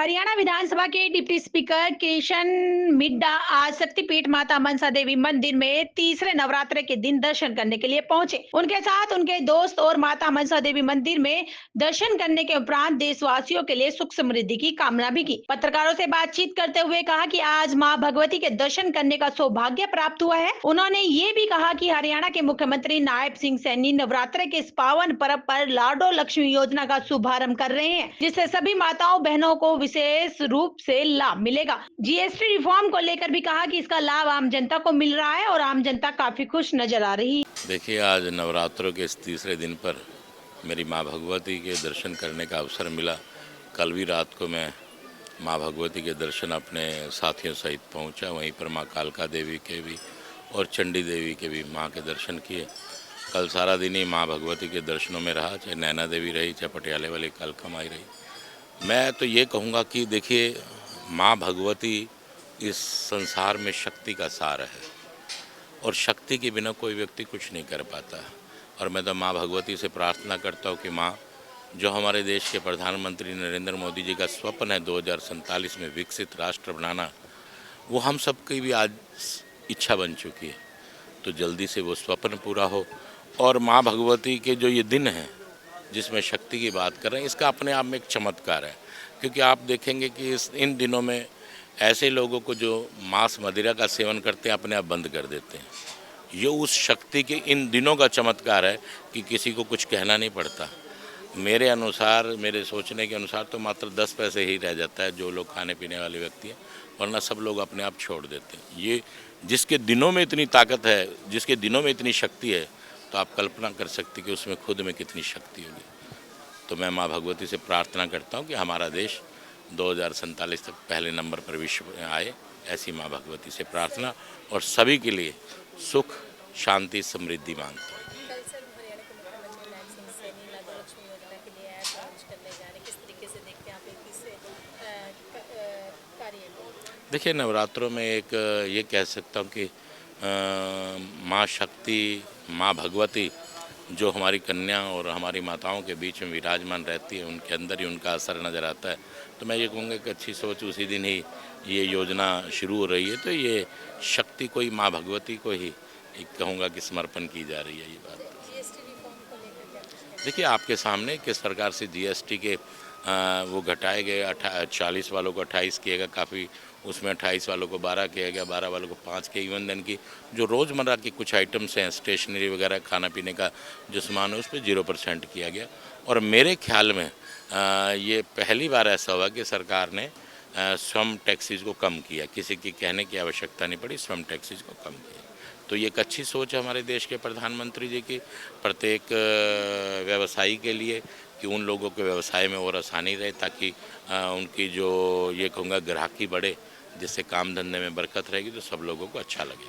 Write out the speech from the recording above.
हरियाणा विधानसभा के deputy speaker Kishan Midda आज शक्तिपीठ माता मनसा देवी मंदिर में तीसरे नवरात्र के दिन दर्शन करने के लिए पहुंचे। उनके साथ उनके दोस्त और माता मनसा देवी मंदिर में दर्शन करने के उपरांत देशवासियों के लिए सुख समृद्धि की कामना भी की। पत्रकारों से बातचीत करते हुए कहा कि आज मां भगवती के दर्शन करने का सौभाग्य प्राप्त हुआ है। उन्होंने ये भी कहा कि हरियाणा के मुख्यमंत्री नायब सिंह सैनी नवरात्र के इस पावन पर्व पर लाडो लक्ष्मी योजना का शुभारंभ कर रहे हैं, जिससे सभी माताओं बहनों को विशेष रूप से लाभ मिलेगा। जीएसटी रिफॉर्म को लेकर भी कहा कि इसका लाभ आम जनता को मिल रहा है और आम जनता काफी खुश नजर आ रही है। देखिए, आज नवरात्रों के इस तीसरे दिन पर मेरी माँ भगवती के दर्शन करने का अवसर मिला। कल भी रात को मैं माँ भगवती के दर्शन अपने साथियों सहित पहुंचा। वहीं पर माँ कालका देवी के भी और चंडी देवी के भी माँ के दर्शन किए। कल सारा दिन ही माँ भगवती के दर्शनों में रहा, चाहे नैना देवी रही, चाहे पटियाले वाली कालका माई रही। मैं तो ये कहूँगा कि देखिए, माँ भगवती इस संसार में शक्ति का सार है और शक्ति के बिना कोई व्यक्ति कुछ नहीं कर पाता। और मैं तो माँ भगवती से प्रार्थना करता हूँ कि माँ, जो हमारे देश के प्रधानमंत्री नरेंद्र मोदी जी का स्वप्न है 2047 में विकसित राष्ट्र बनाना, वो हम सबकी भी आज इच्छा बन चुकी है। तो जल्दी से वो स्वप्न पूरा हो। और माँ भगवती के जो ये दिन हैं जिसमें शक्ति की बात कर रहे हैं, इसका अपने आप में एक चमत्कार है। क्योंकि आप देखेंगे कि इन दिनों में ऐसे लोगों को जो मांस मदिरा का सेवन करते हैं अपने आप बंद कर देते हैं। ये उस शक्ति के इन दिनों का चमत्कार है कि किसी को कुछ कहना नहीं पड़ता। मेरे अनुसार, मेरे सोचने के अनुसार तो मात्र 10 पैसे ही रह जाता है जो लोग खाने पीने वाले व्यक्ति हैं, वरना सब लोग अपने आप छोड़ देते हैं। ये जिसके दिनों में इतनी ताकत है, जिसके दिनों में इतनी शक्ति है, तो आप कल्पना कर सकते कि उसमें खुद में कितनी शक्ति होगी। तो मैं माँ भगवती से प्रार्थना करता हूँ कि हमारा देश 2047 तक पहले नंबर पर विश्व में आए। ऐसी माँ भगवती से प्रार्थना और सभी के लिए सुख, शांति, समृद्धि मांगता हूँ। कल सर हरियाणा के मुख्यमंत्री नायब सिंह सैनी लाडो लक्ष्मी योजना के लिए ऐप लॉन्च करने जा रहे हैं। किस तरीके से देखते हैं आप इस कार्य को? देखिए, नवरात्रों में एक ये कह सकता हूँ कि माँ शक्ति, माँ भगवती जो हमारी कन्या और हमारी माताओं के बीच में विराजमान रहती है, उनके अंदर ही उनका असर नज़र आता है। तो मैं ये कहूँगा कि अच्छी सोच, उसी दिन ही ये योजना शुरू हो रही है। तो ये शक्ति को ही, माँ भगवती को ही कहूँगा कि समर्पण की जा रही है ये बात। जीएसटी रिफॉर्म को लेकर क्या कुछ कहना? देखिए, आपके सामने किस प्रकार से जीएसटी के वो घटाए गए। 40 वालों को 28 किया गया, काफ़ी उसमें 28 वालों को 12 किया गया, 12 वालों को 5 के। इवन देन की जो रोज़मर्रा के कुछ आइटम्स हैं, स्टेशनरी वगैरह, खाना पीने का जो सामान है, उस पर 0% किया गया। और मेरे ख्याल में ये पहली बार ऐसा हुआ कि सरकार ने श्रम टैक्सेस को कम किया। किसी की कहने की आवश्यकता नहीं पड़ी, श्रम टैक्सेस को कम किया। तो ये एक अच्छी सोच है हमारे देश के प्रधानमंत्री जी की, प्रत्येक व्यवसायी के लिए, कि उन लोगों के व्यवसाय में और आसानी रहे, ताकि उनकी जो ये कहूँगा ग्राहकी बढ़े, जिससे काम धंधे में बरकत रहेगी, तो सब लोगों को अच्छा लगेगा।